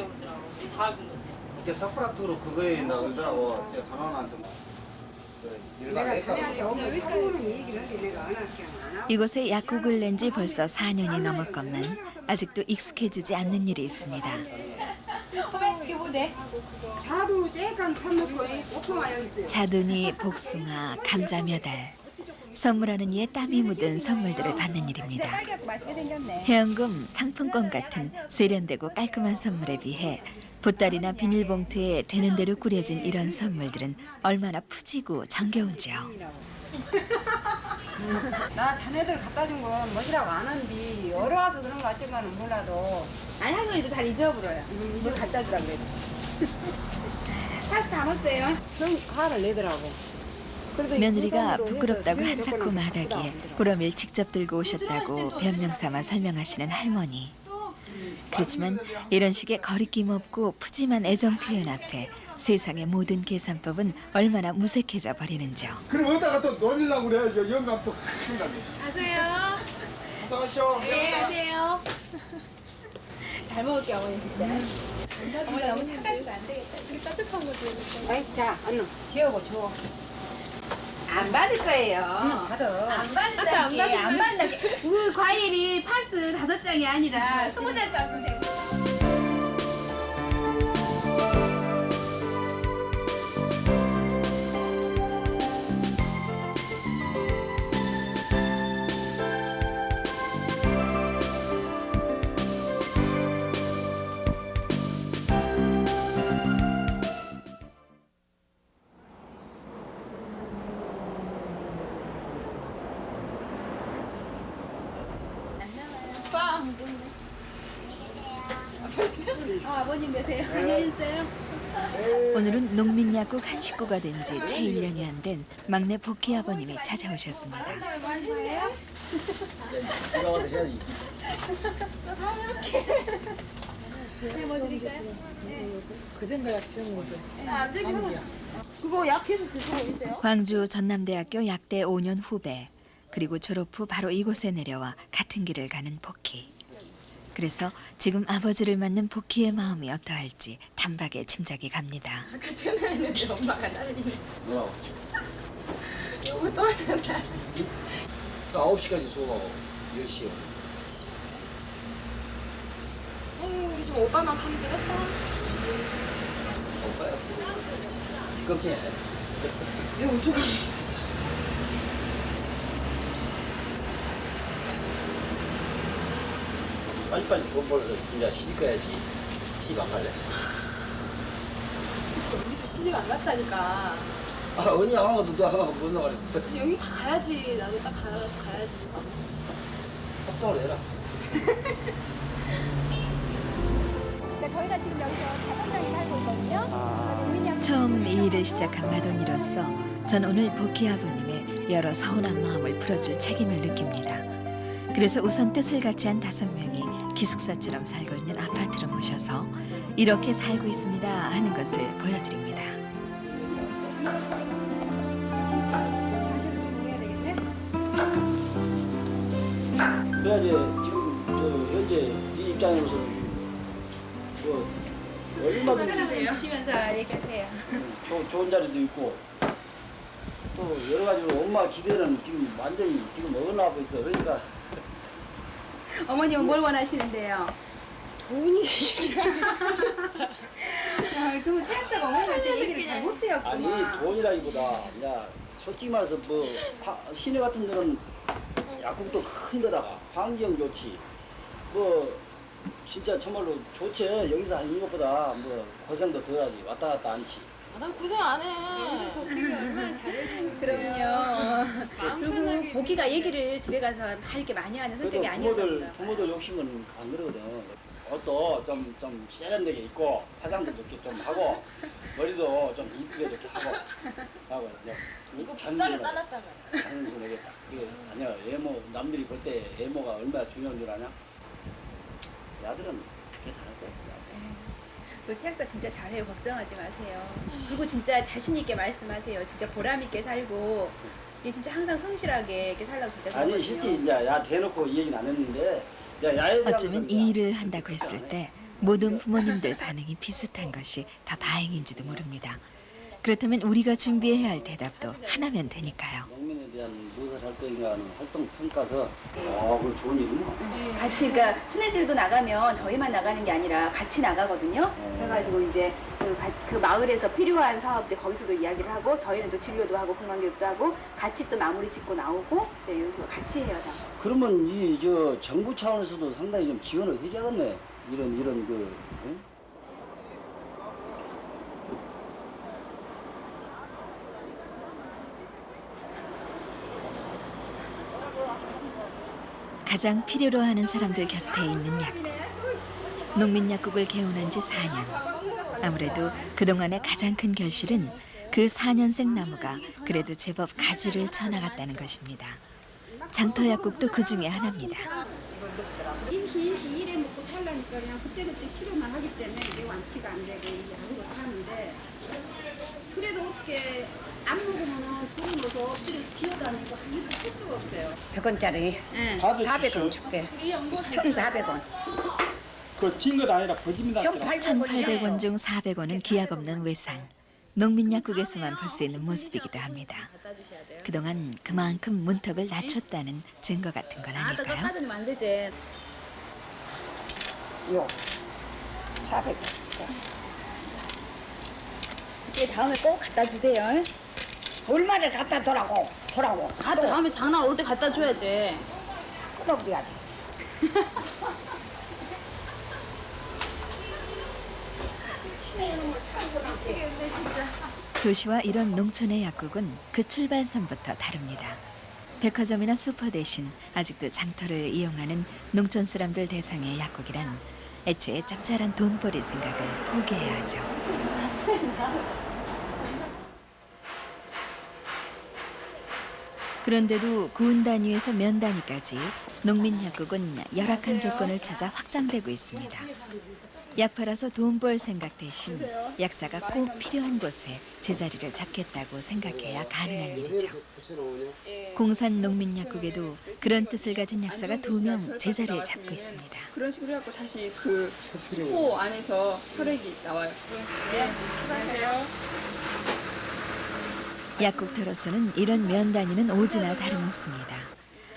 되더라고. 작은 거. 이게 사쿠라투로 그거에 나오더라고. 제가 가난한테 내가 자네한테 오면 사고는 얘기를 하게 내가 안 할게 안 하고. 이곳에 약국을 낸 지 벌써 4년이 넘었건만 아직도 익숙해지지 않는 일이 있습니다. 자두 쬐깐 사놓고 꼬꼬마 여기 있어요. 자두니, 복숭아, 감자 몇 알. 선물하는 이에 땀이 묻은 선물들을 받는 일입니다. 해연금 상품권 같은 세련되고 깔끔한 선물에 비해 보따리나 비닐봉투에 되는 대로 꾸려진 이런 선물들은 얼마나 푸지고 정겨운지요. 나 자네들 갖다 준 건 뭐지라고 안 한디 어려워서 그런 거 어쩐가는 몰라도 아니 할머니도 잘 잊어버려요. 이제 갖다 주라 그랬죠. 파스 담았어요. 좀 화를 내더라고. 그래도 며느리가 이 부끄럽다고 주인이 한사코 조금 마다기에 부담스러워. 보럼일 직접 들고 오셨다고 변명삼아 설명하시는 할머니. 그렇지만 이런 식의 거리낌 없고 푸짐한 애정 표현 앞에 세상의 모든 계산법은 얼마나 무색해져 버리는지요. 그럼 어디다가 또 놀리려고 그래. 영감 또 큰일 나네. 가세요. 어서가시오. 네, 가세요. 잘 먹을게요, 어머니 진짜. 어머니 너무 착하시면 안 되겠다. 이게 따뜻한 거 줘야겠다. 아이 자 언니 지우고 줘. 안 받을 거예요. 받아. 안 받는다게, 안 받는다게. 그 과일이 파스 5장이 아니라 20장 값은 되고. 빵! 아버님 되세요. 안녕히 계세요. 오늘은 농민약국 한 식구가 된 지 채 1년이 안 된 막내 복희 아버님이 찾아오셨습니다. 비가 와서 해야지. 뭐 드릴까요? 그전가 약 지은 거죠. 아, 저기 그거 약 계속 드시고 있어요? 광주 전남대학교 약대 5년 후배, 그리고 졸업 후 바로 이곳에 내려와 같은 길을 가는 복희. 그래서 지금 아버지를 맞는 복희의 마음이 어떠할지 단박에 짐작이 갑니다. 아까 전화했는데 엄마가 난리네. 뭐라고? 요거 또 하잖아. 9시까지 수업하고 10시에. 우리 좀 오빠만 가면 되겠다. 오빠야. 걱정해. 내가 어떡하지? 빨리빨리 돈 벌어서 진짜 시집 가야지. 시집 안 갈래. 우리도 시집 안 갔다니까. 아, 언니 안 가고 너도 안 가고 무슨 말했어? 근데 여기 다 가야지. 나도 딱 가야지. 합동을 해라. 저희가 지금 여기서 5명이 살고 있거든요. 처음 이 일을 시작한 마돈이로서 전 오늘 복희 아버님의 여러 서운한 마음을 풀어줄 책임을 느낍니다. 그래서 우선 뜻을 같이 한 5명이 기숙사처럼 살고 있는 아파트로 모셔서 이렇게 살고 있습니다 하는 것을 보여드립니다. 그래야지 지금 현재 네 입장으로서는 얼마든지 드시면서 얘기하세요. 좋은 자리도 있고 또 여러 가지로 엄마 기대는 지금 완전히 지금 어긋나고 있어. 그러니까 어머님은 뭘 원하시는데요? 돈이 그럼 최학사가 어머님한테 얘기를 잘 아니 못해요. 돈이라기보다 그냥 솔직히 말해서 뭐 시내 같은 데는 약국도 큰 데다가 환경 좋지 뭐 진짜 정말로 좋지. 여기서 하는 것보다 뭐 고생도 더 하지. 왔다 갔다 않지. 난 고생 안 해. 그럼요. 그리고 보기가 얘기를 집에 가서 다 이렇게 많이 하는 그래도 성격이 아니어서 부모들 욕심은 안 그러거든. 옷도 좀 세련되게 입고 화장도 좋게 좀 하고 머리도 좀 이쁘게 좋게 하고 이거 비싸게 잘랐잖아. 하는 내겠다. 그게 아니야. 외모 남들이 볼 때 외모가 얼마나 중요한 줄 아냐? 야들은 그게 잘할 거야. 그 최학사 진짜 잘해요. 걱정하지 마세요. 그리고 진짜 자신 있게 말씀하세요. 진짜 보람 있게 살고 이게 진짜 항상 성실하게 이렇게 살라고 진짜 아니 실제 이제 야 대놓고 이 얘기는 안 했는데 야 야에 대한 어쩌면 이 일을 한다고 했을 때 모든 부모님들 반응이 비슷한 것이 더 다행인지도 모릅니다. 그렇다면 우리가 준비해야 할 대답도 하나면 되니까요. 농민에 대한 무엇을 활동인가 하는 활동 평가서 그거 좋은 일이구나. 같이 그러니까 순회들도 나가면 저희만 나가는 게 아니라 같이 나가거든요. 그래가지고 이제 그 마을에서 필요한 사업들 거기서도 이야기를 하고 저희는 또 진료도 하고 건강교육도 하고 같이 또 마무리 짓고 나오고 네, 이런 식으로 같이 해요. 다. 그러면 이 저 정부 차원에서도 상당히 좀 지원을 해줘야겠네. 이런 그. 응? 가장 필요로 하는 사람들 곁에 있는 약국. 농민약국을 개원한 지 4년. 아무래도 그동안의 가장 큰 결실은 그 4년생 나무가 그래도 제법 가지를 쳐나갔다는 것입니다. 장터약국도 그 중에 하나입니다. 임시 일해 먹고 살라니까 그냥 그때그때 치료만 하기 때문에 이게 완치가 안 되고 이제 약으로 사는데 그래도 어떻게 안 먹으면은 돈이 넣어서 엎드려 기어다니고 이렇게 할 수가 없어요. 100원짜리 400원 줄게. 1,400원. 그튄것 아니라 거짓말 1,800원 중 400원은 기약 없는 외상. 농민약국에서만 볼 수 있는 모습이기도 합니다. 그동안 그만큼 문턱을 낮췄다는 증거 같은 건 아닐까요? 카드는 안 되지. 요 400원. 이제 다음에 꼭 갖다 주세요. 얼마를 갖다 더라고. 다음에 장난 올 때 갖다 줘야지. 끊어버려야지. 도시와 이런 농촌의 약국은 그 출발선부터 다릅니다. 백화점이나 슈퍼 대신 아직도 장터를 이용하는 농촌 사람들 대상의 약국이란 애초에 짭짤한 돈벌이 생각을 포기해야 하죠. 그런데도 구운 단위에서 면 단위까지 농민 약국은 열악한 조건을 찾아 확장되고 있습니다. 약 팔아서 돈 벌 생각 대신 약사가 꼭 필요한 곳에 제자리를 잡겠다고 생각해야 가능한 일이죠. 공산 농민 약국에도 그런 뜻을 가진 약사가 2명 제자리를 잡고 있습니다. 그런 식으로 해갖고 다시 그 스포 안에서 혈액이 나와요. 네, 수고하세요. 약국터로서는 이런 면 단위는 오지나 다름없습니다.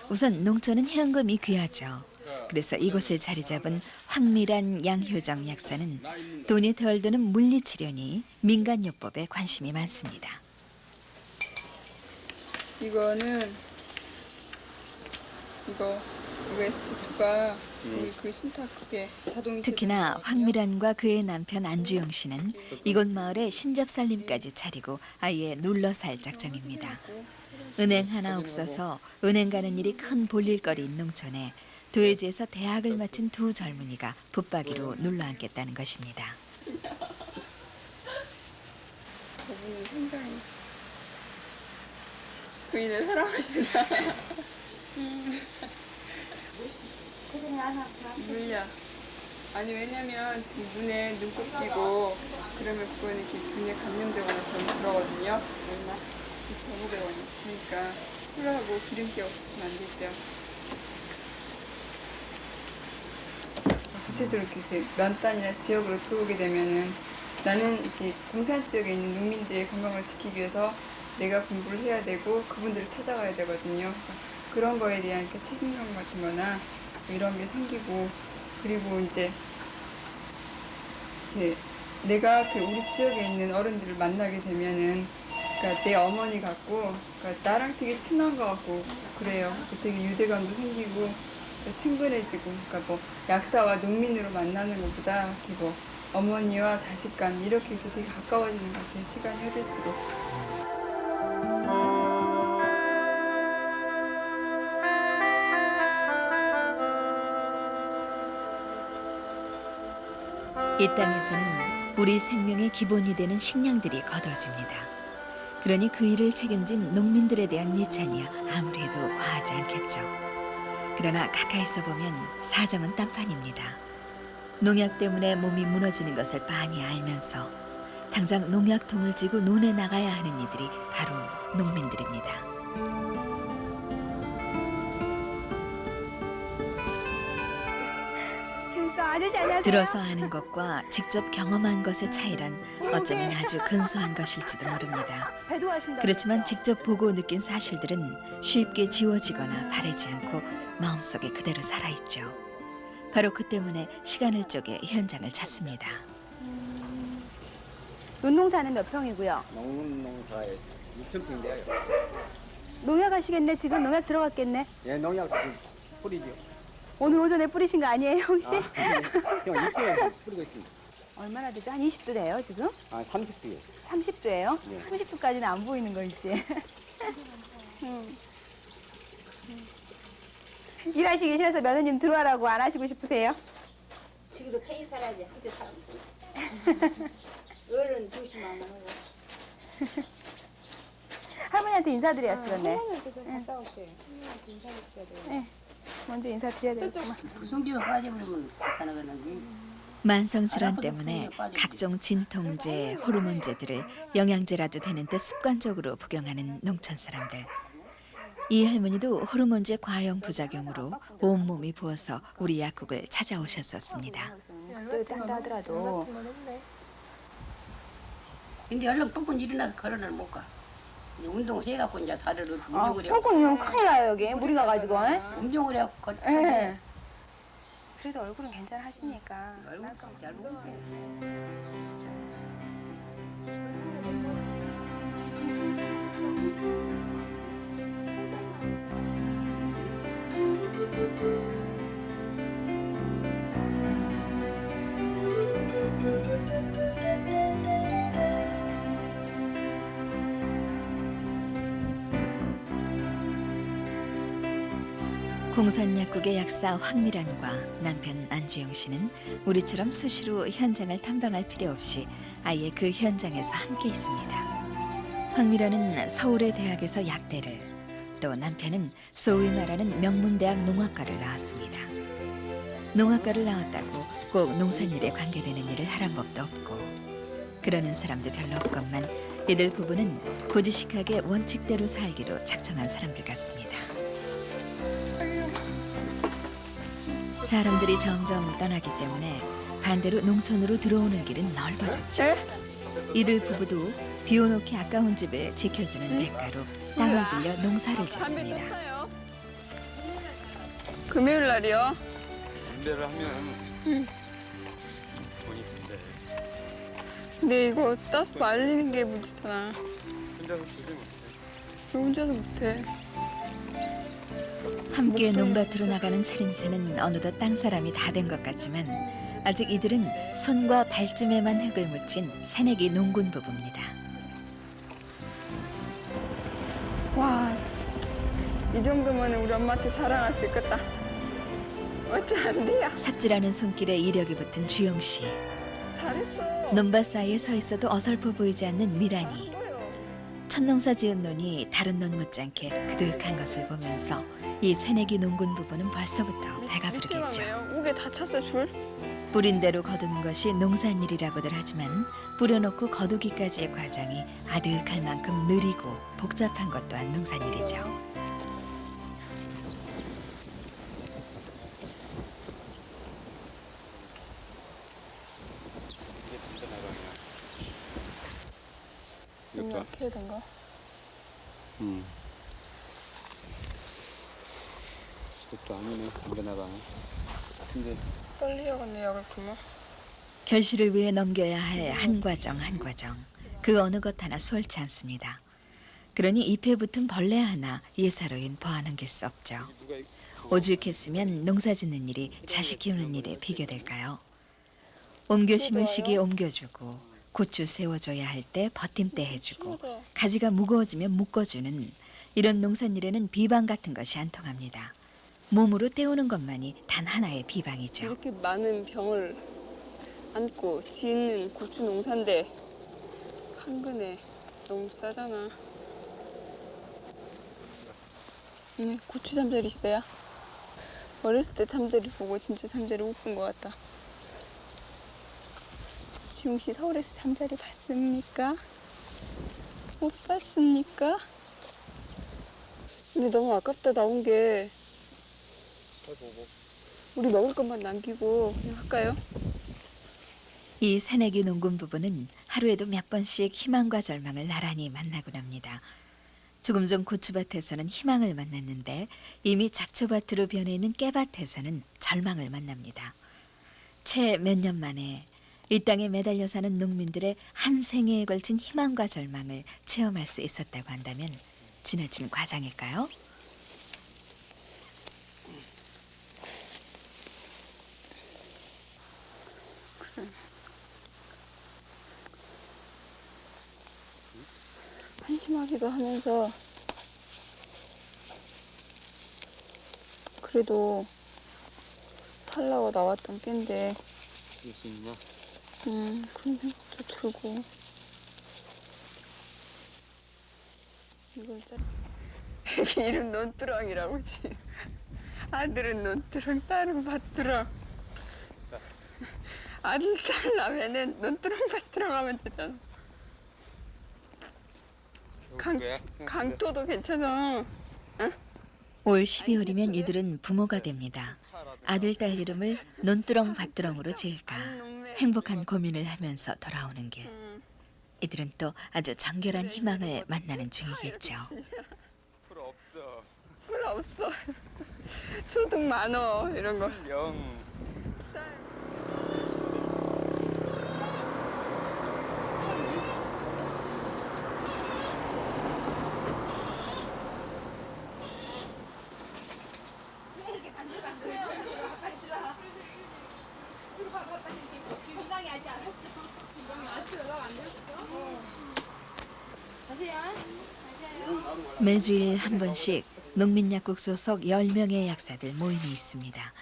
우선 농촌은 현금이 귀하죠. 그래서 이곳에 자리 잡은 황미란 양효정 약사는 돈이 덜 드는 물리치료니 민간요법에 관심이 많습니다. 이거는 이거 ST2가 우리 그 신탁급에 자동이 특히나 황미란과 그의 남편 안주영 씨는 이곳 마을에 신접살림까지 차리고 아예 눌러 살 작정입니다. 은행 하나 없어서 은행 가는 일이 큰 볼일거리인 농촌에 도예지에서 대학을 마친 2 젊은이가 붙박이로 눌러 앉겠다는 것입니다. 저분은 상당히 부인을 사랑하신다. 물약. 아니 왜냐면 지금 눈에 눈곱 끼고 그러면 그건 이렇게 눈에 감염되거나 그러거든요. 얼마? 2,500원. 그러니까 술하고 기름기 없으시면 안 되죠. 구체적으로 이렇게 면단이나 지역으로 들어오게 되면은 나는 이렇게 공산 지역에 있는 농민들의 건강을 지키기 위해서 내가 공부를 해야 되고 그분들을 찾아가야 되거든요. 그러니까 그런 거에 대한 이렇게 책임감 같은 거나 이런 게 생기고 그리고 이제 이렇게 내가 그 우리 지역에 있는 어른들을 만나게 되면은 그러니까 내 어머니 같고 그러니까 나랑 되게 친한 것 같고 그래요. 되게 유대감도 생기고 친근해지고 그러니까 뭐 약사와 농민으로 만나는 것보다 이렇게 뭐 어머니와 자식 간 이렇게 되게 가까워지는 것 같아요. 시간이 흐를수록. 이 땅에서는 우리 생명의 기본이 되는 식량들이 거둬집니다. 그러니 그 일을 책임진 농민들에 대한 예찬이 아무래도 과하지 않겠죠. 그러나 가까이서 보면 사정은 딴판입니다. 농약 때문에 몸이 무너지는 것을 빤히 알면서 당장 농약통을 쥐고 논에 나가야 하는 이들이 바로 농민들입니다. 김서 아저씨 안녕하세요. 들어서 아는 것과 직접 경험한 것의 차이란 어쩌면 아주 근소한 것일지도 모릅니다. 배도하신다. 그렇지만 직접 보고 느낀 사실들은 쉽게 지워지거나 바래지 않고 마음속에 그대로 살아있죠. 바로 그 때문에 시간을 쪼개 현장을 찾습니다. 논농사는 몇 평이고요? 농사에 6,000평인데요. 농약 하시겠네. 지금 농약 들어갔겠네. 예, 농약 뿌리죠. 오늘 오전에 뿌리신 거 아니에요, 혹시? 지금 6개월 뿌리고 있습니다. 얼마나 되죠? 한 20도 돼요, 지금? 30도요. 30도예요? 네. 30도까지는 안 보이는 거 이제. 일하시기 싫어서 며느님 들어와라고 안 하시고 싶으세요? 지금도 페이 살아야지 한대 사람 있어. 어른 조심하면 하고. 할머니한테 인사드렸었네. 할머니한테서 갔다 올게. 할머니한테 인사드려야 돼. 네. 먼저 인사드려야 되겠구만. 구성지가 빠져버리면 하는 거는 만성질환 때문에 각종 진통제, 호르몬제들을 영양제라도 되는 듯 습관적으로 복용하는 농촌 사람들. 이 할머니도 호르몬제 과용 부작용으로 온몸이 부어서 우리 약국을 찾아오셨었습니다. 또 딴다 하더라도 근데 얼른 뻥뻥 일어나서 걸어는 못 가. 이제 운동을 해갖고 이제 다리를 운동을 해갖고 꼴깍이면 큰일 나요, 여기. 물이 가가지고. 운동을 해갖고 예. 그래도 얼굴은 괜찮으시니까. 얼굴 잘 먹게. 공산약국의 약사 황미란과 남편 안주영 씨는 우리처럼 수시로 현장을 탐방할 필요 없이 아예 그 현장에서 함께 있습니다. 황미란은 서울의 대학에서 약대를, 또 남편은 소위 말하는 명문대학 농학과를 나왔습니다. 농학과를 나왔다고 꼭 농산일에 관계되는 일을 하란 법도 없고 그러는 사람도 별로 없건만 이들 부부는 고지식하게 원칙대로 살기로 작정한 사람들 같습니다. 사람들이 점점 떠나기 때문에 반대로 농촌으로 들어오는 길은 넓어졌죠. 이들 부부도 비워놓기 아까운 집을 지켜주는 대가로 땅을 빌려 농사를 짓습니다. 금요일 날이요. 군대를 하면 돈이 든대. 근데 이거 따서 말리는 게 문제잖아. 혼자서 도저히 못해. 왜 혼자서 못해? 함께 농밭으로 나가는 차림새는 어느덧 땅사람이 다 된 것 같지만 아직 이들은 손과 발쯤에만 흙을 묻힌 새내기 농군 부부입니다. 와, 이 정도면 우리 엄마한테 자랑할 수 있겠다. 어찌 안 돼요? 삽질하는 손길에 이력이 붙은 주영 씨. 잘했어. 논밭 사이에 서 있어도 어설퍼 보이지 않는 미란이. 첫 농사 지은 논이 다른 논 못지않게 그득한 것을 보면서 이 새내기 농군 부부는 벌써부터 배가 부르겠죠. 우게 다쳤어 줄? 뿌린 대로 거두는 것이 농산일이라고들 하지만 뿌려놓고 거두기까지의 과정이 아득할 만큼 느리고 복잡한 것 또한 농산일이죠. 이것도 어떻게 된 거? 이것도 아니네. 담배 나가네. 근데 빨리 해야겠네 약을 그만. 결실을 위해 넘겨야 할 한 과정 한 과정. 그 어느 것 하나 수월치 않습니다. 그러니 잎에 붙은 벌레 하나 예사로인 보완넘길 수 없죠. 오죽했으면 농사 짓는 일이 자식 키우는 일에 비교될까요? 옮겨 심을 시기에 옮겨주고 고추 세워줘야 할 때 버팀대 해주고 가지가 무거워지면 묶어주는 이런 농산일에는 비방 같은 것이 안 통합니다. 몸으로 때우는 것만이 단 하나의 비방이죠. 이렇게 많은 병을 안고 짓는 고추 농사인데 한 근에 너무 싸잖아. 고추 잠자리 있어요? 어렸을 때 잠자리 보고 진짜 잠자리 못 본 것 같다. 지웅 씨 서울에서 잠자리 봤습니까? 못 봤습니까? 근데 너무 아깝다 나온 게. 우리 먹을 것만 남기고 그냥 할까요? 이 새내기 농군 부부는 하루에도 몇 번씩 희망과 절망을 나란히 만나곤 합니다. 조금 전 고추밭에서는 희망을 만났는데 이미 잡초밭으로 변해 있는 깨밭에서는 절망을 만납니다. 채 몇 년 만에 이 땅에 매달려 사는 농민들의 한 생애에 걸친 희망과 절망을 체험할 수 있었다고 한다면 지나친 과장일까요? 한심하기도 하면서 그래도 살라고 나왔던 낀데 쓸 수 있나? 그런 생각도 들고 이걸 애기 이름 논두렁이라고 지 아들은 논두렁 딸은 밭두렁 아들 딸 나면은 논두렁 밭두렁 하면 되잖아. 강토도 괜찮아. 올 12월이면 이들은 부모가 됩니다. 아들, 딸 이름을 논두렁 밭두렁으로 지을까 행복한 고민을 하면서 돌아오는 길. 이들은 또 아주 정결한 희망을 만나는 중이겠죠. 풀 없어. 풀 없어. 소득 많어 이런 거. 영. 매주일 한 번씩 농민약국 소속 10명의 약사들 모임이 있습니다.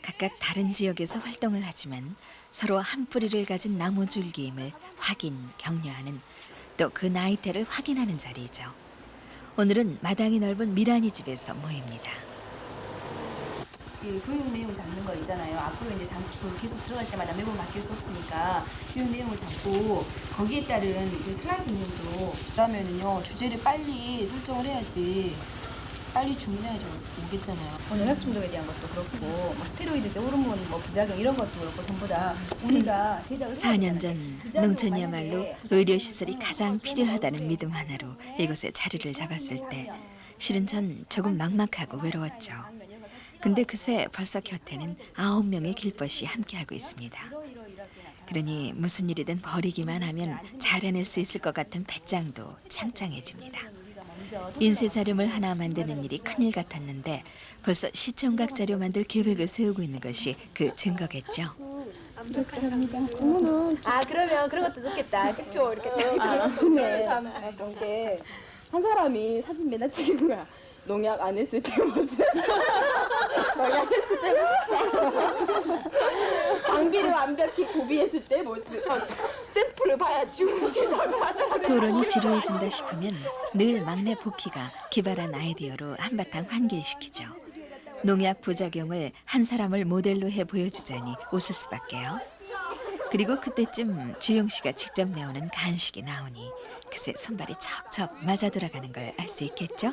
각각 다른 지역에서 활동을 하지만 서로 한 뿌리를 가진 나무 줄기임을 확인, 격려하는 또 그 나이테를 확인하는 자리이죠. 오늘은 마당이 넓은 미란이 집에서 모입니다. 그 교육 내용 잡는 거 있잖아요. 앞으로 이제 계속 들어갈 때마다 매번 바뀔 수 없으니까 교육 내용을 잡고 거기에 따른 그 슬라이드 내용도 그러면은요 주제를 빨리 설정을 해야지 빨리 주문해야지 오겠잖아요. 농약 중독에 대한 것도 그렇고 뭐 스테로이드제 호르몬 뭐 부작용 이런 것도 그렇고 전부 다 우리가 제작을 4년 전 농촌이야말로 의료시설이 가장 필요하다는 믿음 하나로 이곳에 자리를 잡았을 때 실은 전 조금 막막하고 외로웠죠. 근데 그새 벌써 곁에는 9명의 길벗이 함께하고 있습니다. 그러니 무슨 일이든 버리기만 하면 잘 해낼 수 있을 것 같은 배짱도 창창해집니다. 인쇄 자료물 하나 만드는 일이 큰일 같았는데 벌써 시청각 자료 만들 계획을 세우고 있는 것이 그 증거겠죠. 아 그러면 그런 것도 좋겠다. 표 이렇게 네. 한 사람이 사진 맨날 찍는 거야. 농약 안 했을 때 모습. 농약 했을 때 모습. 장비를 완벽히 구비했을 때 모습. 샘플을 봐야 지금 제작을 하더라고요. 토론이 지루해진다 싶으면 늘 막내 복희가 기발한 아이디어로 한바탕 환기시키죠. 농약 부작용을 한 사람을 모델로 해 보여주자니 웃을 수밖에요. 그리고 그때쯤 주영 씨가 직접 내오는 간식이 나오니 그새 손발이 척척 맞아 돌아가는 걸 알 수 있겠죠?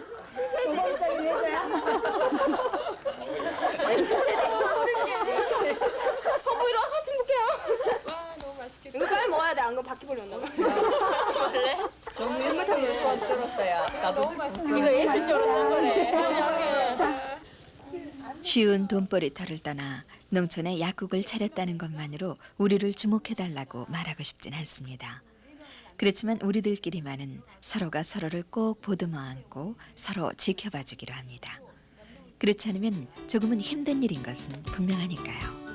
허브로 같이 볼게요. 와 너무 맛있겠다. 이거 빨리 먹어야 돼. 안 그러면 바퀴벌레 온다. 원래? 너무 예쁘다고 소원스럽다 야. 나도 너무 맛있어. 이거 예술적으로 쓴 거래. 쉬운 돈벌이터를 떠나 농촌에 약국을 차렸다는 것만으로 우리를 주목해달라고 말하고 싶진 않습니다. 그렇지만 우리들끼리만은 서로가 서로를 꼭 보듬어 안고 서로 지켜봐주기로 합니다. 그렇지 않으면 조금은 힘든 일인 것은 분명하니까요.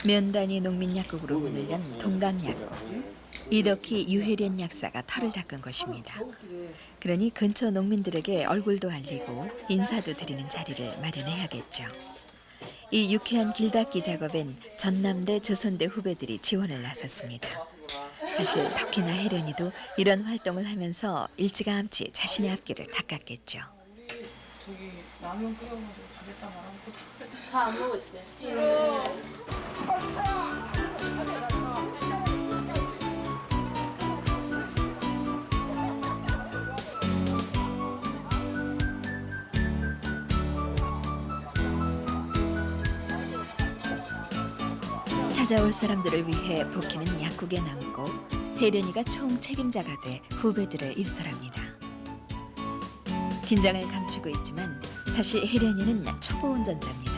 면단위 농민약국으로 문을 연 동강약국. 이덕희 유혜련 약사가 털을 닦은 것입니다. 그러니 근처 농민들에게 얼굴도 알리고 인사도 드리는 자리를 마련해야겠죠. 이 유쾌한 길닦기 작업엔 전남대 조선대 후배들이 지원을 나섰습니다. 사실 덕희나 혜련이도 이런 활동을 하면서 일찌감치 자신의 앞길을 닦았겠죠. 저기 라면 끓여가지고 가겠다 말하고 다 안 먹었지? 찾아올 사람들을 위해 복희는 약국에 남고 혜련이가 총 책임자가 돼 후배들을 일설합니다. 긴장을 감추고 있지만 사실 혜련이는 초보 운전자입니다.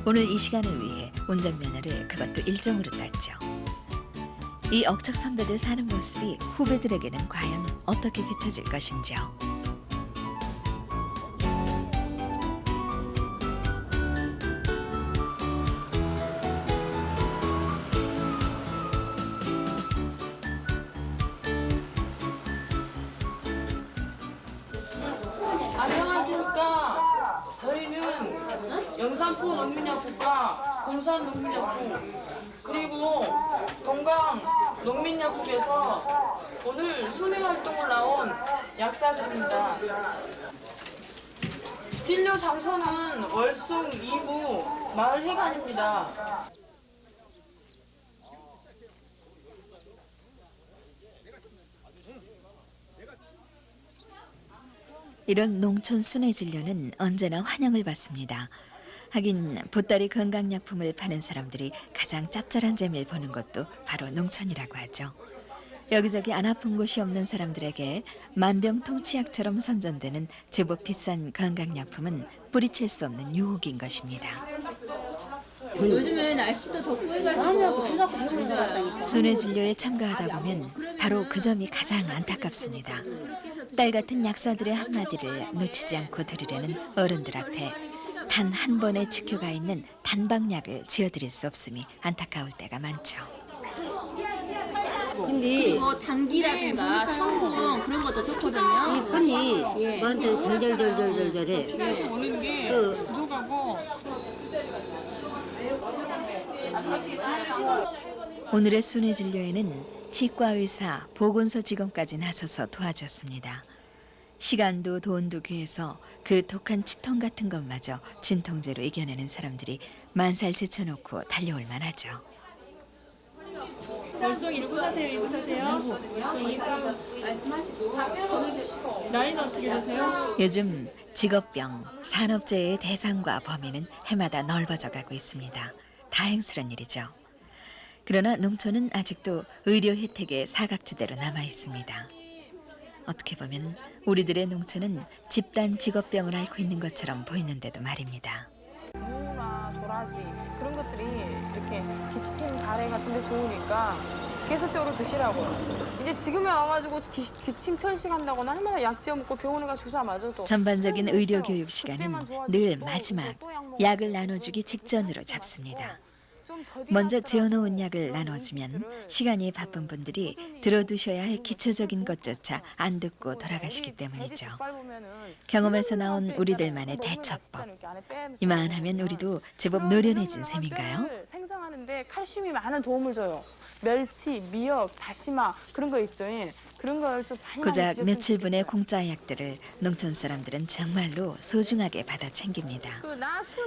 오늘 이 시간을 위해 운전면허를 그것도 일정으로 땄죠. 이 억척 선배들 사는 모습이 후배들에게는 과연 어떻게 비춰질 것인지요. 안녕하십니까. 저희는 영산포 농민약국과 금산 농민약국 그리고 동강 농민약국에서 오늘 순회 활동을 나온 약사들입니다. 진료 장소는 월송 2구 마을회관입니다. 이런 농촌 순회 진료는 언제나 환영을 받습니다. 하긴 보따리 건강약품을 파는 사람들이 가장 짭짤한 재미를 보는 것도 바로 농촌이라고 하죠. 여기저기 안 아픈 곳이 없는 사람들에게 만병통치약처럼 선전되는 제법 비싼 건강약품은 뿌리칠 수 없는 유혹인 것입니다. 요즘에 날씨도 덥고 해가지고 순회 진료에 참가하다 보면 바로 그 점이 가장 안타깝습니다. 딸 같은 약사들의 한마디를 놓치지 않고 들으려는 어른들 앞에 단 한 번의 지표가 있는 단방약을 지어드릴 수 없음이 안타까울 때가 많죠. 그리고 당기라든가 청풍 그런 것도 좋거든요. 이 손이 완전 절절절절절절해. 오는 게 부족하고 오늘의 순회 진료에는 치과 의사, 보건소 직원까지 나서서 도와줬습니다. 시간도 돈도 귀해서 그 독한 치통 같은 것마저 진통제로 이겨내는 사람들이 만살 제쳐놓고 달려올 만하죠. 월송 1구 사세요? 2구 사세요? 월송 2구 말씀하시고 나이는 어떻게 되세요? 요즘 직업병, 산업재해의 대상과 범위는 해마다 넓어져 가고 있습니다. 다행스런 일이죠. 그러나 농촌은 아직도 의료 혜택의 사각지대로 남아 있습니다. 어떻게 보면 우리들의 농촌은 집단 직업병을 앓고 있는 것처럼 보이는데도 말입니다. 무나 도라지 그런 것들이 이렇게 기침, 가래 같은 데 좋으니까 계속적으로 드시라고요. 이제 지금에 와가지고 기침 천식한다거나 할머니 약 지어 먹고 병원에 가 주사 맞아도 전반적인 의료 교육 시간은 늘 마지막 약을 나눠주기 직전으로 잡습니다. 먼저 지어놓은 약을 나눠주면 시간이 바쁜 분들이 들어두셔야 할 기초적인 것조차 안 듣고 돌아가시기 때문이죠. 경험에서 나온 우리들만의 대처법. 이만하면 우리도 제법 노련해진 셈인가요? 생성하는데 칼슘이 많은 도움을 줘요. 멸치, 미역, 다시마 그런 거 있죠. 그런 걸 좀 많이 고작 드셨으면 며칠분의 좋겠어요. 공짜 약들을 농촌 사람들은 정말로 소중하게 받아 챙깁니다.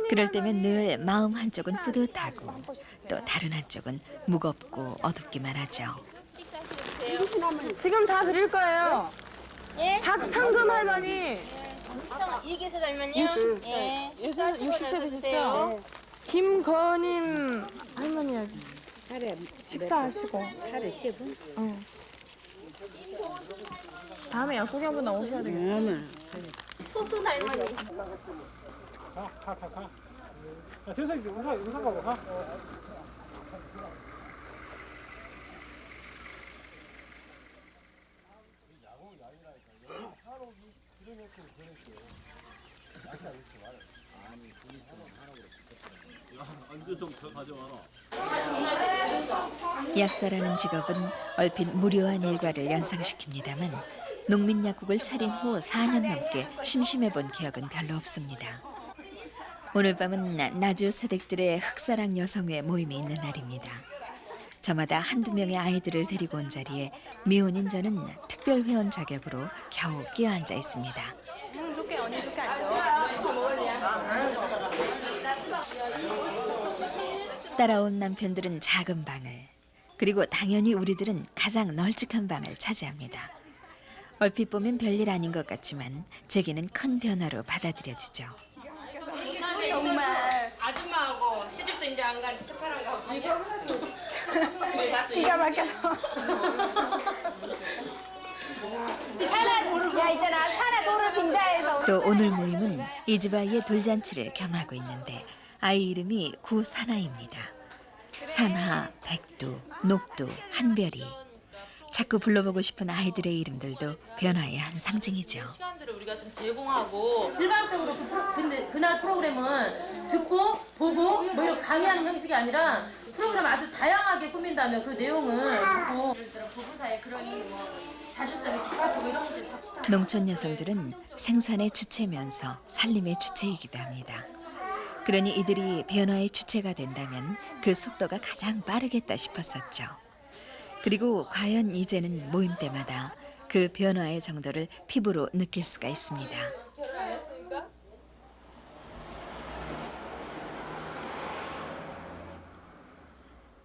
그럴 때면 늘 마음 한쪽은 뿌듯하고 또 다른 한쪽은 무겁고 어둡기만 하죠. 지금 다 드릴 거예요. 예? 박상금 할머니. 이기서 닮면요? 예. 60세 되셨죠? 김건임 할머니 식사하시고. 하루 3분? 다음에 약국에 한번 나오셔야 되겠어요. 호수 할머니. 약사라는 직업은 얼핏 무료한 일과를 연상시킵니다만 농민약국을 차린 후 4년 넘게 심심해본 기억은 별로 없습니다. 오늘 밤은 나주 세댁들의 흑사랑 여성회 모임이 있는 날입니다. 저마다 한두 명의 아이들을 데리고 온 자리에 미혼인 저는 특별 회원 자격으로 겨우 끼어앉아 있습니다. 좋게 언니 좋게 앉아. 따라온 남편들은 작은 방을, 그리고 당연히 우리들은 가장 널찍한 방을 차지합니다. 얼핏 보면 별일 아닌 것 같지만 제게는 큰 변화로 받아들여지죠. 정말 아줌마하고 시집도 이제 안 간 특별한 거 하고. 기가 막혀서. 야 있잖아 산에 돌을 빙자해서. 또 오늘 모임은 이 집 아이의 돌잔치를 겸하고 있는데 아이 이름이 구사나입니다. 산하, 백두, 녹두, 한별이. 자꾸 불러보고 싶은 아이들의 이름들도 변화의 한 상징이죠. 시간들을 우리가 좀 제공하고 일반적으로 근데 그날 프로그램은 듣고 보고 뭐 이런 강의하는 형식이 아니라 프로그램 아주 다양하게 꾸민다면 그 내용은 예를 들어 부부 사이에 그런 뭐 자주성이 집합하고 이런 문제 자칫하고 농촌 여성들은 생산의 주체면서 살림의 주체이기도 합니다. 그러니 이들이 변화의 주체가 된다면 그 속도가 가장 빠르겠다 싶었었죠. 그리고 과연 이제는 모임 때마다 그 변화의 정도를 피부로 느낄 수가 있습니다.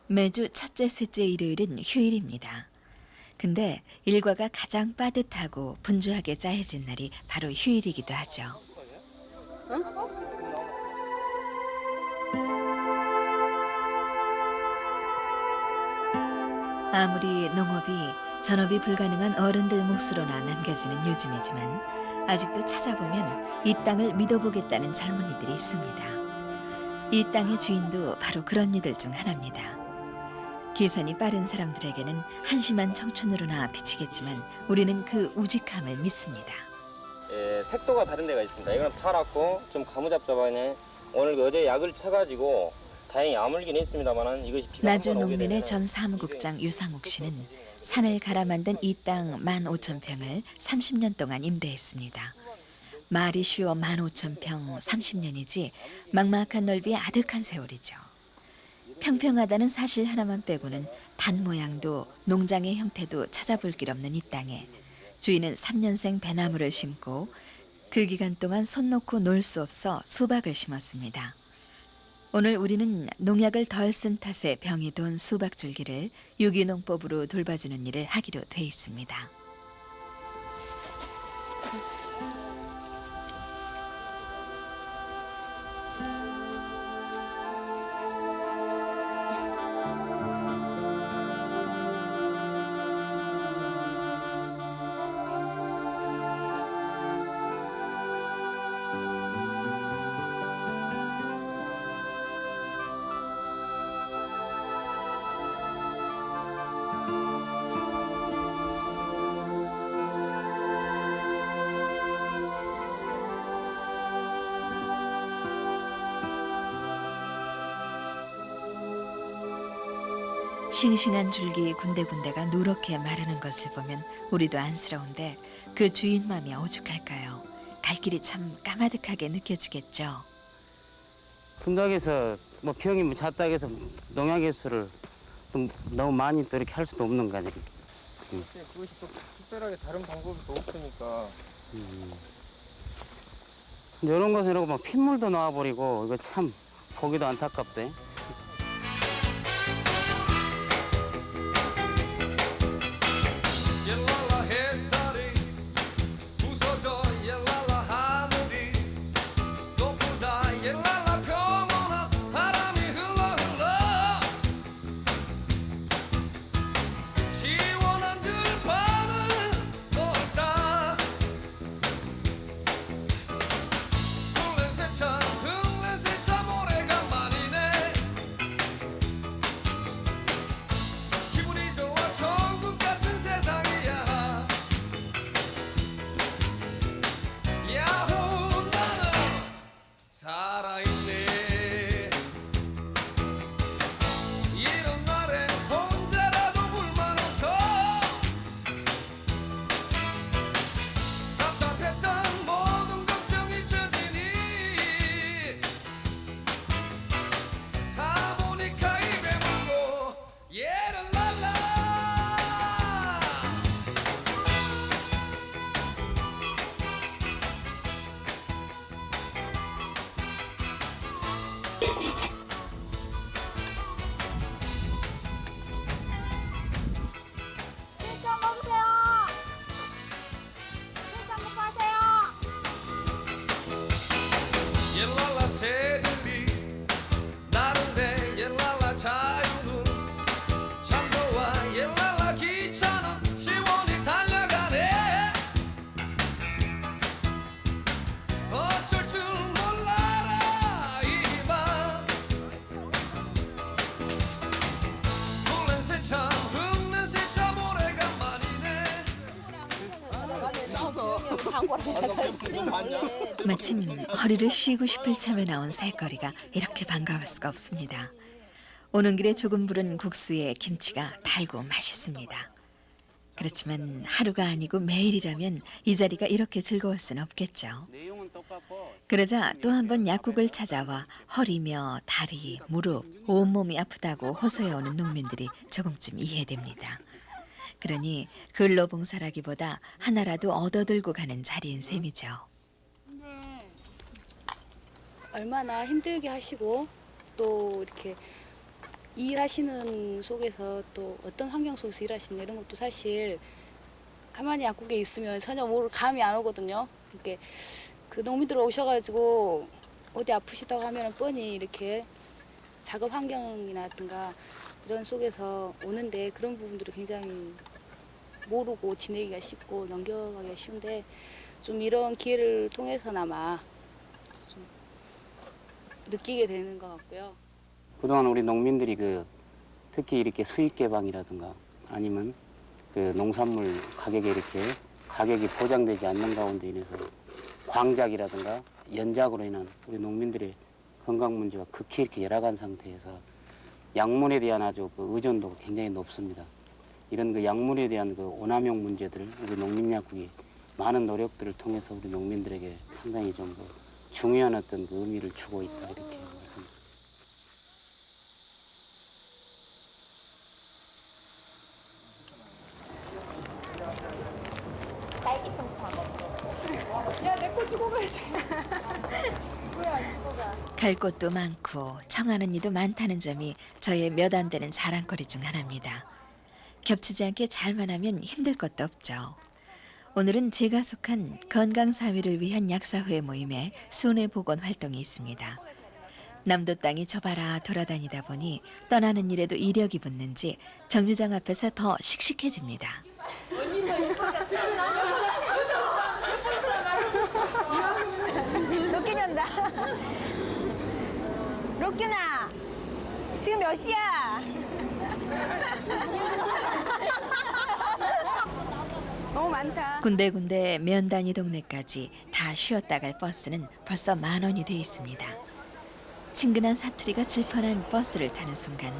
매주 첫째, 셋째 일요일은 휴일입니다. 근데 일과가 가장 빠듯하고 분주하게 짜여진 날이 바로 휴일이기도 하죠. 아무리 농업이 전업이 불가능한 어른들 몫으로나 남겨지는 요즘이지만 아직도 찾아보면 이 땅을 믿어보겠다는 젊은이들이 있습니다. 이 땅의 주인도 바로 그런 이들 중 하나입니다. 기선이 빠른 사람들에게는 한심한 청춘으로나 비치겠지만 우리는 그 우직함을 믿습니다. 예, 색도가 다른 데가 있습니다. 이건 파랗고 좀 가무잡잡하네. 오늘 어제 약을 쳐가지고 다행히 아물긴 했습니다만은 이것이 비가 나주 한번 오게 농민의 되면은 전 사무국장 유상욱 씨는 산을 갈아 만든 이 땅 15,000평을 30년 동안 임대했습니다. 말이 쉬워 15,000평 30년이지 막막한 넓이의 아득한 세월이죠. 평평하다는 사실 하나만 빼고는 반 모양도 농장의 형태도 찾아볼 길 없는 이 땅에 주인은 3년생 배나무를 심고 그 기간 동안 손 놓고 놀 수 없어 수박을 심었습니다. 오늘 우리는 농약을 덜 쓴 탓에 병이 돈 수박 줄기를 유기농법으로 돌봐주는 일을 하기로 돼 있습니다. 싱싱한 줄기 군데군데가 누렇게 마르는 것을 보면 우리도 안쓰러운데 그 주인 마음이 오죽할까요? 갈 길이 참 까마득하게 느껴지겠죠. 분당에서 뭐 병이 뭐 잦다 해서 농약의 수를 너무 많이 또 이렇게 할 수도 없는 거 아니에요. 그것이 또 특별하게 다른 방법이 또 없으니까. 근데 이런 것은 이러고 막 핏물도 나와버리고 이거 참 보기도 안타깝대. 마침 허리를 쉬고 싶을 참에 나온 새거리가 이렇게 반가울 수가 없습니다. 오는 길에 조금 부른 국수에 김치가 달고 맛있습니다. 그렇지만 하루가 아니고 매일이라면 이 자리가 이렇게 즐거울 수는 없겠죠. 그러자 또 한 번 약국을 찾아와 허리며 다리, 무릎, 온몸이 아프다고 호소해오는 농민들이 조금쯤 이해됩니다. 그러니 근로봉사라기보다 하나라도 얻어들고 가는 자리인 셈이죠. 얼마나 힘들게 하시고 또 이렇게 일하시는 속에서 또 어떤 환경 속에서 일하시는 이런 것도 사실 가만히 약국에 있으면 전혀 모를 감이 안 오거든요. 그러니까 그 농민들 오셔가지고 어디 아프시다고 하면 뻔히 이렇게 작업 환경이라든가 이런 속에서 오는데 그런 부분들이 굉장히 모르고 지내기가 쉽고 넘겨가기가 쉬운데 좀 이런 기회를 통해서나마 좀 느끼게 되는 것 같고요. 그동안 우리 농민들이 특히 이렇게 수익 개방이라든가 아니면 농산물 가격이 보장되지 않는 가운데 인해서 광작이라든가 연작으로 인한 우리 농민들의 건강 문제가 극히 이렇게 열악한 상태에서 약물에 대한 아주 의존도가 굉장히 높습니다. 이런 약물에 대한 오남용 문제들을 우리 농민약국이 많은 노력들을 통해서 우리 농민들에게 상당히 좀 중요한 어떤 의미를 주고 있다 이렇게 말씀드립니다. 갈 곳도 많고 청하는 이도 많다는 점이 저의 몇 안 되는 자랑거리 중 하나입니다. 겹치지 않게 잘만 하면 힘들 것도 없죠. 오늘은 제가 속한 건강사회를 위한 약사회 모임에 순회복원 활동이 있습니다. 남도 땅이 좁아라 돌아다니다 보니 떠나는 일에도 이력이 붙는지 정류장 앞에서 더 씩씩해집니다. 로끼 온다. 로끼나 지금 몇 시야? 너무 많다. 군데군데 면단위 동네까지 다 쉬었다 갈 버스는 벌써 10,000원이 돼 있습니다. 친근한 사투리가 질펀한 버스를 타는 순간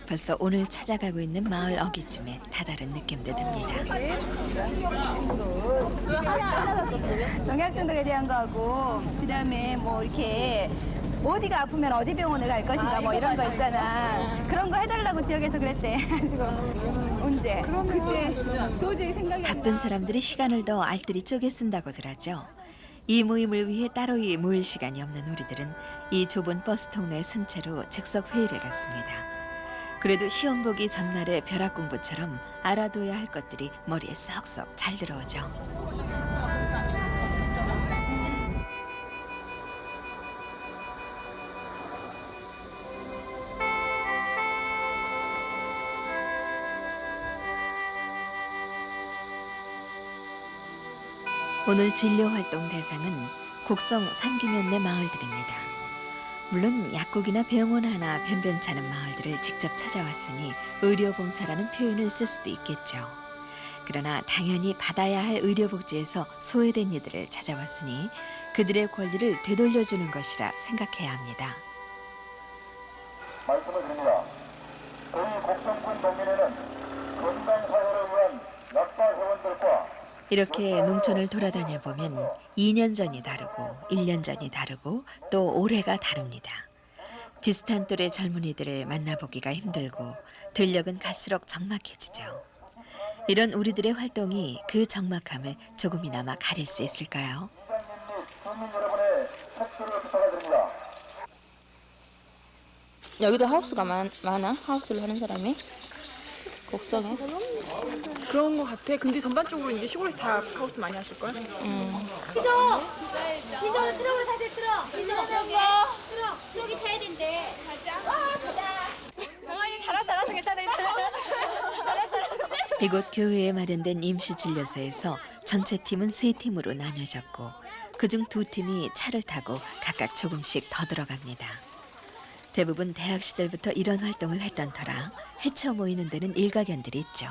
벌써 오늘 찾아가고 있는 마을 어귀쯤에 다다른 느낌도 듭니다. 농약중독에 대한 거하고 그다음에 뭐 이렇게 어디가 아프면 어디 병원을 갈 것인가 뭐 이런 거 있잖아. 그런 거 해달라고 지역에서 그랬대. 지금 언제? 그때 도저히 생각이 안 나. 바쁜 사람들이 시간을 더 알뜰히 쪼개 쓴다고들 하죠. 이 모임을 위해 따로이 모일 시간이 없는 우리들은 이 좁은 버스 통로에 쓴 채로 즉석 회의를 갖습니다. 그래도 시험 보기 전날의 벼락 공부처럼 알아둬야 할 것들이 머리에 쏙쏙 잘 들어오죠. 오늘 진료활동 대상은 곡성 3기면 내 마을들입니다. 물론 약국이나 병원 하나 변변찮은 마을들을 직접 찾아왔으니 의료봉사라는 표현을 쓸 수도 있겠죠. 그러나 당연히 받아야 할 의료복지에서 소외된 이들을 찾아왔으니 그들의 권리를 되돌려주는 것이라 생각해야 합니다. 말씀을 드립니다. 저희 곡성군 동면에는 건강사회를 위한 약사회원들과 이렇게 농촌을 돌아다녀 보면 2년 전이 다르고 1년 전이 다르고 또 올해가 다릅니다. 비슷한 또래 젊은이들을 만나보기가 힘들고 들녘은 갈수록 적막해지죠. 이런 우리들의 활동이 그 적막함을 조금이나마 가릴 수 있을까요? 주민 여러분의 협조를 부탁드립니다. 여기도 하우스가 많아? 하우스를 하는 사람이? 곡성에? 그런 것 같아. 근데 전반적으로 이제 시골에서 다 하우스 많이 하실걸? 희정! 희정은 트럭으로 사세요, 트럭! 희정, 트럭이 타야 된대. 가자. 강아지 잘라서 괜찮아. 잘라서. 이곳 교회에 마련된 임시진료소에서 전체 팀은 3팀으로 나뉘어졌고 그중 2팀이 차를 타고 각각 조금씩 더 들어갑니다. 대부분 대학 시절부터 이런 활동을 했던 터라 헤쳐 모이는 데는 일가견들이 있죠.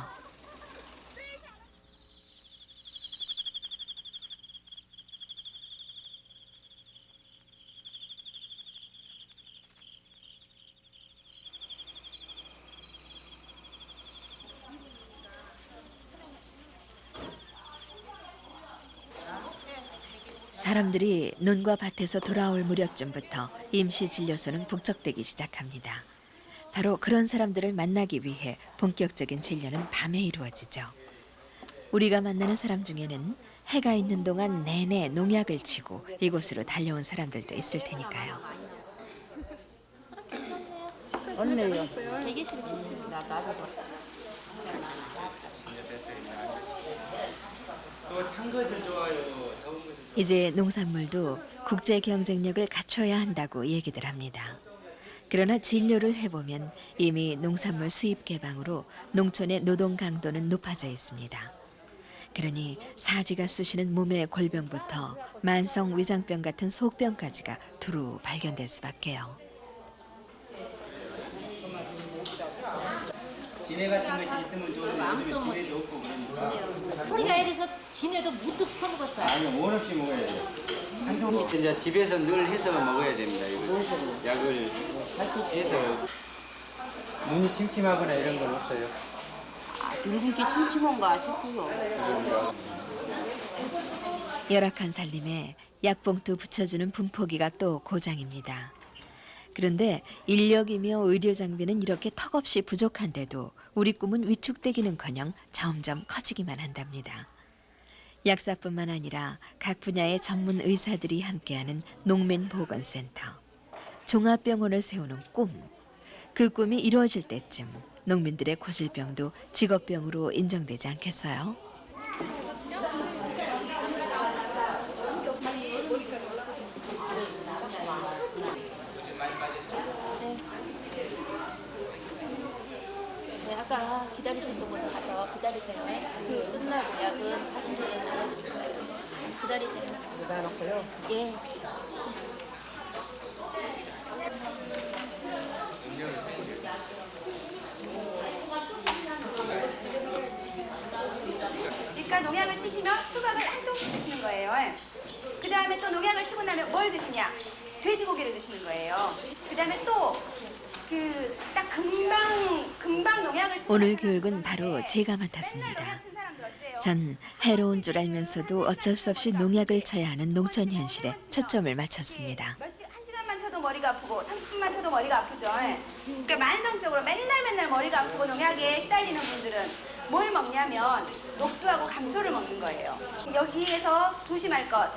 사람들이 논과 밭에서 돌아올 무렵쯤부터 임시 진료소는 북적대기 시작합니다. 바로 그런 사람들을 만나기 위해 본격적인 진료는 밤에 이루어지죠. 우리가 만나는 사람 중에는 해가 있는 동안 내내 농약을 치고 이곳으로 달려온 사람들도 있을 테니까요. 언니요. 대기실 70. 또찬 것을 좋아요. 더운 것을. 이제 농산물도 국제 경쟁력을 갖춰야 한다고 얘기들 합니다. 그러나 진료를 해보면 이미 농산물 수입 개방으로 농촌의 노동 강도는 높아져 있습니다. 그러니 사지가 쑤시는 몸의 골병부터 만성 위장병 같은 속병까지가 두루 발견될 수밖에요. 진해 같은 것이 있으면 좋은데 요즘에 진해도 없고 그러니까. 우리가 이래서 지내도 무뚝 퍼먹었어. 아니 원 없이 먹어야 돼. 이제 집에서 늘 해서 먹어야 됩니다. 이거 약을 해서 눈이 침침하거나 이런 건 없어요. 늙은 게 침침한가 싶어요. 열악한 살림에 약봉투 붙여주는 분포기가 또 고장입니다. 그런데 인력이며 의료 장비는 이렇게 턱없이 부족한데도 우리 꿈은 위축되기는커녕 점점 커지기만 한답니다. 약사뿐만 아니라 각 분야의 전문 의사들이 함께하는 농민보건센터. 종합병원을 세우는 꿈. 그 꿈이 이루어질 때쯤 농민들의 고질병도 직업병으로 인정되지 않겠어요? 네, 아까 기다리셨던 곳에 가서 기다리세요. 그 끝나고 약은 같이 나눠드릴 거예요. 기다리세요. 나눠놓고요. 예. 그러니까 농약을 치시면 수박을 한 통씩 드시는 거예요. 그 다음에 또 농약을 치고 나면 뭘 드시냐? 돼지고기를 드시는 거예요. 그 다음에 또 딱 금방 농약을 치고 오늘 교육은 바로 제가 맡았습니다. 전 해로운 줄 알면서도 어쩔 수 없이 농약을 쳐야 하는 농촌 현실에 초점을 맞췄습니다. 1시간만 쳐도 머리가 아프고 30분만 쳐도 머리가 아프죠. 그러니까 만성적으로 맨날 머리가 아프고 농약에 시달리는 분들은 뭘 먹냐면 녹두하고 감초를 먹는 거예요. 여기에서 조심할 것.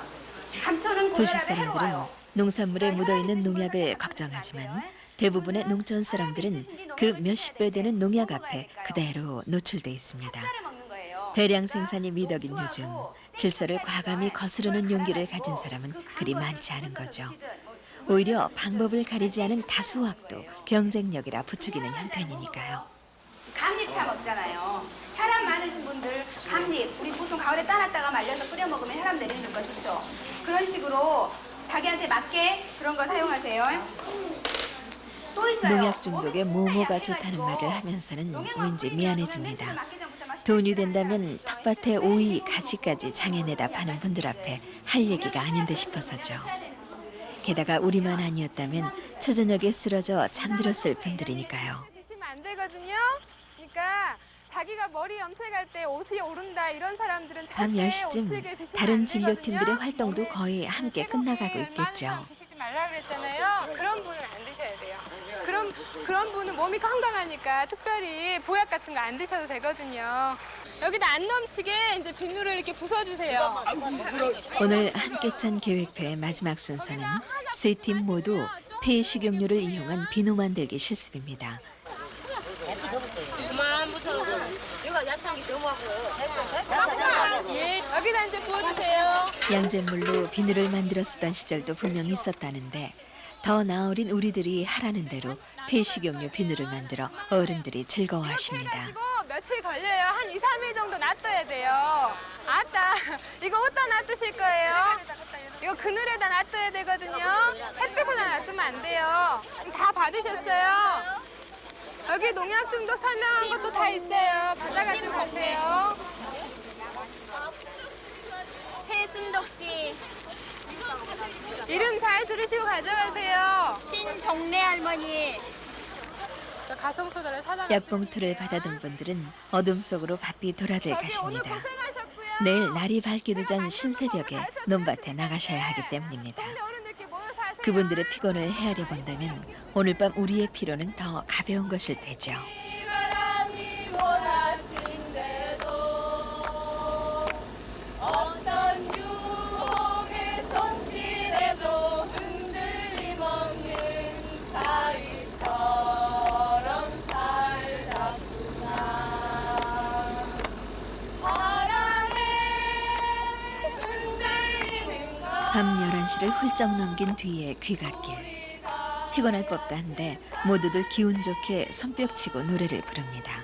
감초는 도시 고혈압에 사람들은 해로워요. 농산물에 묻어있는 농약을 걱정하지만 대부분의 농촌 사람들은 그 몇십 배 되는 농약 앞에 그대로 노출돼 있습니다. 대량 생산이 미덕인 요즘 질서를 과감히 거스르는 용기를 가진 사람은 그리 많지 않은 거죠. 오히려 방법을 가리지 않은 다수확도 경쟁력이라 부추기는 형편이니까요. 감잎차 먹잖아요. 혈압 많으신 분들 감잎 우리 보통 가을에 따놨다가 말려서 끓여 먹으면 혈압 내리는 거 좋죠. 그런 식으로 자기한테 맞게 그런 거 사용하세요. 또 있어요. 농약 중독에 모모가 좋다는 말을 하면서는 왠지 미안해집니다. 돈이 된다면 텃밭에 오이, 가지까지 장에내다 파는 분들 앞에 할 얘기가 아닌데 싶어서죠. 게다가 우리만 아니었다면 초저녁에 쓰러져 잠들었을 분들이니까요. 드시면 안 되거든요. 그러니까 자기가 머리 염색할 때 옷이 오른다 이런 사람들은 밤 10시쯤 다른 진료팀들의 활동도 거의 함께 끝나가고 있겠죠. 드시지 말라 그랬잖아요. 그런 분은 안 드셔야 돼요. 그런 분은 몸이 건강하니까 특별히 보약 같은 거 안 드셔도 되거든요. 여기다 안 넘치게 이제 비누를 이렇게 부숴주세요. 오늘 함께 짠 계획표의 마지막 순서는 세 팀 모두 폐식용유를 이용한 비누 만들기 실습입니다. 그만 붙여서. 이거 야채하기 너무하고요. 됐어. 예, 여기다 이제 부어주세요. 양잿물로 비누를 만들어 쓰던 시절도 분명히 있었다는데 더 나어린 우리들이 하라는 대로 폐식용유 비누를 만들어 어른들이 즐거워하십니다. 해가지고 며칠 걸려요. 한 2, 3일 정도 놔둬야 돼요. 아따, 이거 어디다 놔두실 거예요? 이거 그늘에다 놔둬야 되거든요. 햇빛에다 놔두면 안 돼요. 다 받으셨어요? 여기 농약 중독 설명한 것도 다 있어요. 받아가지고 가세요. 최순덕 씨, 이름 잘 들으시고 가져가세요. 신정래 할머니. 가성소다를 사다. 약봉투를 받아든 분들은 어둠 속으로 바삐 돌아들 저기 오늘 가십니다. 고생하셨고요. 내일 날이 밝기도 전 신새벽에 논밭에 나가셔야 하기 때문입니다. 그분들의 피곤을 헤아려 본다면 오늘 밤 우리의 피로는 더 가벼운 것일 테죠. 밤 11시를 훌쩍 넘긴 뒤에 귀갓길. 피곤할 법도 한데 모두들 기운 좋게 손뼉치고 노래를 부릅니다.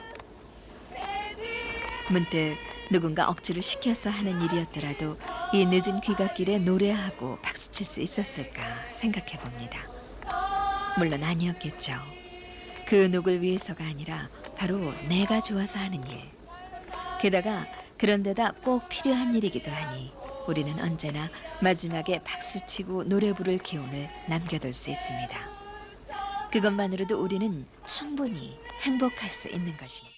문득 누군가 억지로 시켜서 하는 일이었더라도 이 늦은 귀갓길에 노래하고 박수칠 수 있었을까 생각해 봅니다. 물론 아니었겠죠. 그 누굴 위해서가 아니라 바로 내가 좋아서 하는 일. 게다가 그런 데다 꼭 필요한 일이기도 하니 우리는 언제나 마지막에 박수치고 노래 부를 기운을 남겨둘 수 있습니다. 그것만으로도 우리는 충분히 행복할 수 있는 것입니다.